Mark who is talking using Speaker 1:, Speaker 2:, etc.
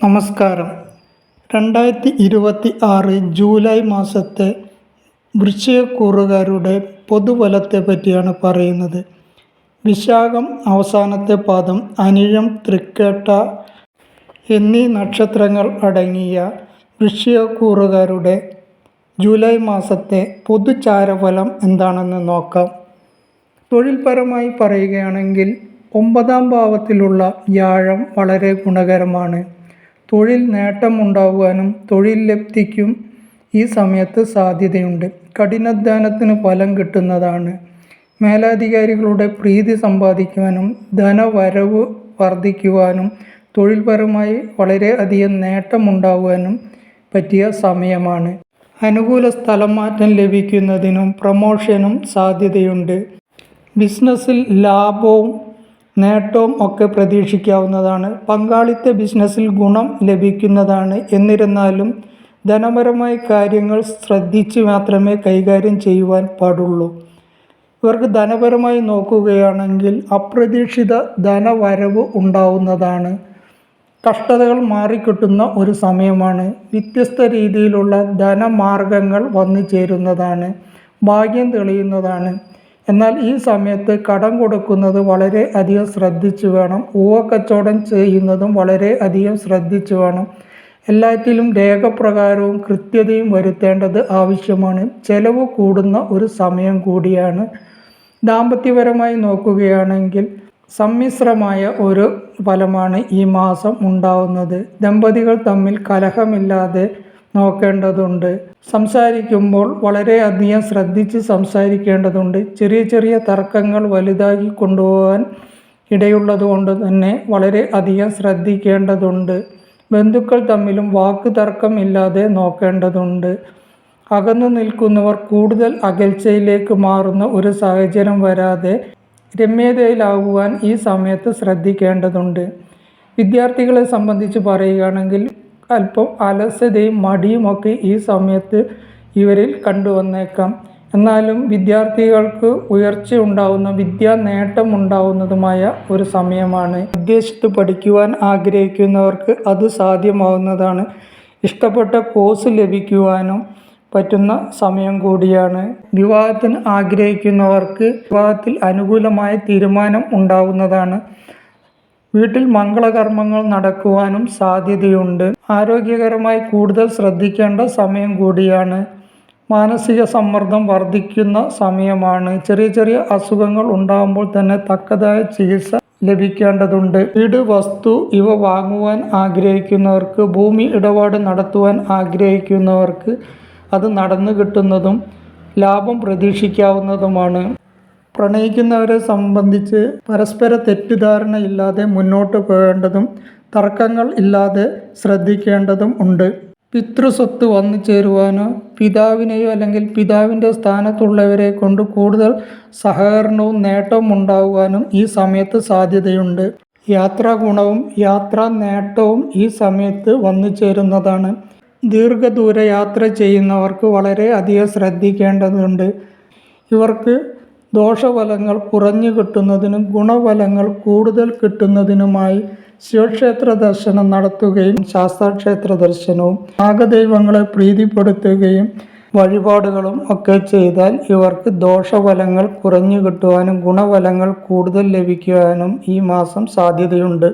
Speaker 1: നമസ്കാരം. 2026 ജൂലൈ മാസത്തെ വൃശ്ചികക്കൂറുകാരുടെ പൊതുഫലത്തെ പറ്റിയാണ് പറയുന്നത്. വിശാഖം അവസാനത്തെ പാദം, അനിഴം, തൃക്കേട്ട എന്നീ നക്ഷത്രങ്ങൾ അടങ്ങിയ വൃശ്ചികക്കൂറുകാരുടെ ജൂലൈ മാസത്തെ പൊതുചാരഫലം എന്താണെന്ന് നോക്കാം. തൊഴിൽപരമായി പറയുകയാണെങ്കിൽ 9-ാം ഭാവത്തിലുള്ള വ്യാഴം വളരെ ഗുണകരമാണ്. തൊഴിൽ നേട്ടമുണ്ടാകുവാനും തൊഴിൽ ലബ്ധിക്കും ഈ സമയത്ത് സാധ്യതയുണ്ട്. കഠിനാധ്വാനത്തിന് ഫലം കിട്ടുന്നതാണ്. മേലധികാരികളുടെ പ്രീതി സമ്പാദിക്കുവാനും ധനവരവ് വർദ്ധിക്കുവാനും തൊഴിൽപരമായി വളരെയധികം നേട്ടമുണ്ടാകുവാനും പറ്റിയ സമയമാണ്. അനുകൂല സ്ഥലമാറ്റം ലഭിക്കുന്നതിനും പ്രമോഷനും സാധ്യതയുണ്ട്. ബിസിനസ്സിൽ ലാഭവും നേട്ടവും ഒക്കെ പ്രതീക്ഷിക്കാവുന്നതാണ്. പങ്കാളിത്ത ബിസിനസ്സിൽ ഗുണം ലഭിക്കുന്നതാണ്. എന്നിരുന്നാലും ധനപരമായ കാര്യങ്ങൾ ശ്രദ്ധിച്ച് മാത്രമേ കൈകാര്യം ചെയ്യുവാൻ പാടുള്ളൂ. ഇവർക്ക് ധനപരമായി നോക്കുകയാണെങ്കിൽ അപ്രതീക്ഷിത ധനവരവ് ഉണ്ടാവുന്നതാണ്. കഷ്ടതകൾ മാറിക്കിട്ടുന്ന ഒരു സമയമാണ്. വ്യത്യസ്ത രീതിയിലുള്ള ധനമാർഗങ്ങൾ വന്നു ചേരുന്നതാണ്. ഭാഗ്യം തെളിയുന്നതാണ്. എന്നാൽ ഈ സമയത്ത് കടം കൊടുക്കുന്നത് വളരെ അധികം ശ്രദ്ധിച്ചു വേണം. ഊഹക്കച്ചവടം ചെയ്യുന്നതും വളരെ അധികം ശ്രദ്ധിച്ചു വേണം. എല്ലാറ്റിലും രേഖപ്രകാരവും കൃത്യതയും വരുത്തേണ്ടത് ആവശ്യമാണ്. ചെലവ് കൂടുന്ന ഒരു സമയം കൂടിയാണ്. ദാമ്പത്യപരമായി നോക്കുകയാണെങ്കിൽ സമ്മിശ്രമായ ഒരു ഫലമാണ് ഈ മാസം ഉണ്ടാവുന്നത്. ദമ്പതികൾ തമ്മിൽ കലഹമില്ലാതെ നോക്കേണ്ടതുണ്ട്. സംസാരിക്കുമ്പോൾ വളരെയധികം ശ്രദ്ധിച്ച് സംസാരിക്കേണ്ടതുണ്ട്. ചെറിയ ചെറിയ തർക്കങ്ങൾ വലുതാക്കി കൊണ്ടുപോകാൻ ഇടയുള്ളതുകൊണ്ട് തന്നെ വളരെ അധികം ശ്രദ്ധിക്കേണ്ടതുണ്ട്. ബന്ധുക്കൾ തമ്മിലും വാക്ക് തർക്കം ഇല്ലാതെ നോക്കേണ്ടതുണ്ട്. അകന്നു നിൽക്കുന്നവർ കൂടുതൽ അകൽച്ചയിലേക്ക് മാറുന്ന ഒരു സാഹചര്യം വരാതെ രമ്യതയിലാകുവാൻ ഈ സമയത്ത് ശ്രദ്ധിക്കേണ്ടതുണ്ട്. വിദ്യാർത്ഥികളെ സംബന്ധിച്ച് പറയുകയാണെങ്കിൽ അല്പം അലസതയും മടിയുമൊക്കെ ഈ സമയത്ത് ഇവരിൽ കണ്ടുവന്നേക്കാം. എന്നാലും വിദ്യാർത്ഥികൾക്ക് ഉയർച്ച ഉണ്ടാവുന്ന വിദ്യാ നേട്ടം ഉണ്ടാവുന്നതുമായ ഒരു സമയമാണ്. വിദേശത്ത് പഠിക്കുവാൻ ആഗ്രഹിക്കുന്നവർക്ക് അത് സാധ്യമാവുന്നതാണ്. ഇഷ്ടപ്പെട്ട കോഴ്സ് ലഭിക്കുവാനും പറ്റുന്ന സമയം കൂടിയാണ്. വിവാഹത്തിന് ആഗ്രഹിക്കുന്നവർക്ക് വിവാഹത്തിൽ അനുകൂലമായ തീരുമാനം ഉണ്ടാവുന്നതാണ്. വീട്ടിൽ മംഗളകർമ്മങ്ങൾ നടക്കുവാനും സാധ്യതയുണ്ട്. ആരോഗ്യകരമായി കൂടുതൽ ശ്രദ്ധിക്കേണ്ട സമയം കൂടിയാണ്. മാനസിക സമ്മർദ്ദം വർദ്ധിക്കുന്ന സമയമാണ്. ചെറിയ ചെറിയ അസുഖങ്ങൾ ഉണ്ടാകുമ്പോൾ തന്നെ തക്കതായ ചികിത്സ ലഭിക്കേണ്ടതുണ്ട്. വീട്, വസ്തു ഇവ വാങ്ങുവാൻ ആഗ്രഹിക്കുന്നവർക്ക്, ഭൂമി ഇടപാട് നടത്തുവാൻ ആഗ്രഹിക്കുന്നവർക്ക് അത് നടന്നു കിട്ടുന്നതും ലാഭം പ്രതീക്ഷിക്കാവുന്നതുമാണ്. പ്രണയിക്കുന്നവരെ സംബന്ധിച്ച് പരസ്പര തെറ്റിദ്ധാരണയില്ലാതെ മുന്നോട്ട് പോകേണ്ടതും തർക്കങ്ങൾ ഇല്ലാതെ ശ്രദ്ധിക്കേണ്ടതും ഉണ്ട്. പിതൃസ്വത്ത് വന്നു ചേരുവാനോ പിതാവിനെയോ അല്ലെങ്കിൽ പിതാവിൻ്റെ സ്ഥാനത്തുള്ളവരെ കൊണ്ട് കൂടുതൽ സഹകരണവും നേട്ടവും ഉണ്ടാകുവാനും ഈ സമയത്ത് സാധ്യതയുണ്ട്. യാത്രാ ഗുണവും യാത്രാ നേട്ടവും ഈ സമയത്ത് വന്നു ചേരുന്നതാണ്. ദീർഘദൂര യാത്ര ചെയ്യുന്നവർക്ക് വളരെ അധികം ശ്രദ്ധിക്കേണ്ടതുണ്ട്. ഇവർക്ക് ദോഷഫലങ്ങൾ കുറഞ്ഞു കിട്ടുന്നതിനും ഗുണഫലങ്ങൾ കൂടുതൽ കിട്ടുന്നതിനുമായി ശിവക്ഷേത്ര ദർശനം നടത്തുകയും ശാസ്താക്ഷേത്ര ദർശനവും നാഗദൈവങ്ങളെ പ്രീതിപ്പെടുത്തുകയും വഴിപാടുകളും ഒക്കെ ചെയ്താൽ ഇവർക്ക് ദോഷഫലങ്ങൾ കുറഞ്ഞു കിട്ടുവാനും ഗുണഫലങ്ങൾ കൂടുതൽ ലഭിക്കുവാനും ഈ മാസം സാധ്യതയുണ്ട്.